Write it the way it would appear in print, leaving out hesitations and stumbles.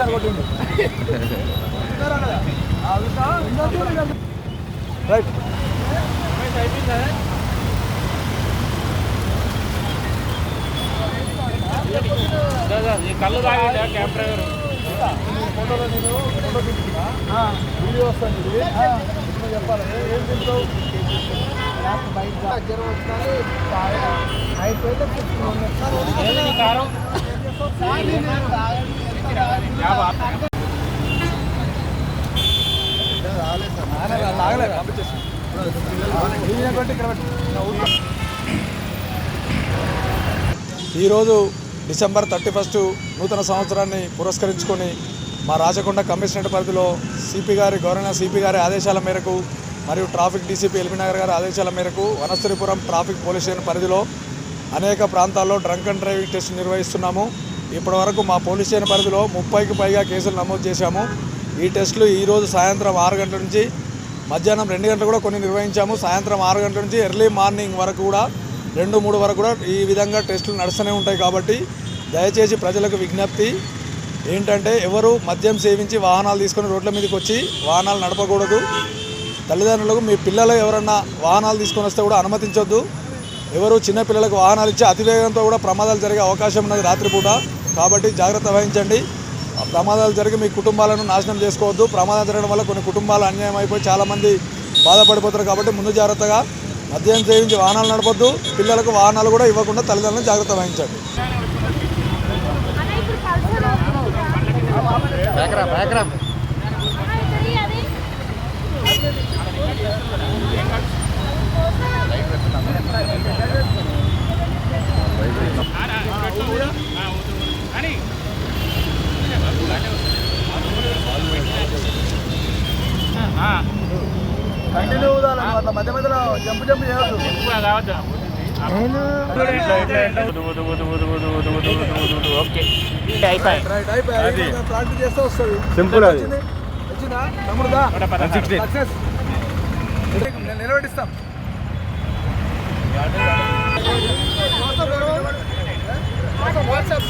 ఒకసారి కొట్టిండు రైట్ కళ్ళు తాగిందా క్యాబ్ డ్రైవర్ ఫోటోలో నేను ఫోటో తీసుకున్నా వీడియో వస్తాను ఇది చెప్పాలి ఏం తింటావు జ్వరం వచ్చినాలి అయిపోయితే కారం లాగలేదు పంపించేసి ఈరోజు డిసెంబర్ 31 నూతన సంవత్సరాన్ని పురస్కరించుకొని మా రాచకొండ కమిషనరేట్ పరిధిలో గవర్నర్ సిపి గారి ఆదేశాల మేరకు మరియు ట్రాఫిక్ డీసీపీ ఎల్బీనగర్ గారి ఆదేశాల మేరకు వనస్థలిపురం ట్రాఫిక్ పోలీస్ స్టేషన్ పరిధిలో అనేక ప్రాంతాల్లో డ్రంక్ అండ్ డ్రైవింగ్ టెస్ట్ నిర్వహిస్తున్నాము. ఇప్పటివరకు మా పోలీస్ స్టేషన్ పరిధిలో 30కి పైగా కేసులు నమోదు చేశాము. ఈ టెస్టులు ఈరోజు సాయంత్రం 6 గంటల నుంచి మధ్యాహ్నం 2 గంటలు కూడా కొన్ని నిర్వహించాము. సాయంత్రం 6 గంటల నుంచి ఎర్లీ మార్నింగ్ వరకు కూడా 2-3 వరకు కూడా ఈ విధంగా టెస్టులు నడుస్తూనే ఉంటాయి. కాబట్టి దయచేసి ప్రజలకు విజ్ఞప్తి ఏంటంటే ఎవరు మద్యం సేవించి వాహనాలు తీసుకొని రోడ్ల మీదకి వచ్చి వాహనాలు నడపకూడదు. తల్లిదండ్రులకు మీ పిల్లలు ఎవరన్నా వాహనాలు తీసుకొని వస్తే కూడా అనుమతించొద్దు. ఎవరు చిన్నపిల్లలకు వాహనాలు ఇచ్చి అతివేగంతో కూడా ప్రమాదాలు జరిగే అవకాశం ఉన్నది రాత్రిపూట. కాబట్టి జాగ్రత్త వహించండి. ప్రమాదాలు జరిగి మీ కుటుంబాలను నాశనం చేసుకోవద్దు. ప్రమాదం జరగడం వల్ల కొన్ని కుటుంబాలు అన్యాయం అయిపోయి చాలామంది బాధపడిపోతారు. కాబట్టి ముందు జాగ్రత్తగా మద్యం సేవించి వాహనాలు నడపొద్దు. పిల్లలకు వాహనాలు కూడా ఇవ్వకుండా తల్లిదండ్రులను జాగ్రత్త వహించండి. కంటిన్యూ అట్లా మధ్య మధ్యలో జంపు చేయొద్దు. ప్రాక్టీస్ చేస్తే వస్తుంది. సింపుల్ అది వచ్చిందా తమ్ముడుదా సక్సెస్ నిలబెట్టిస్తాం. వాట్సాప్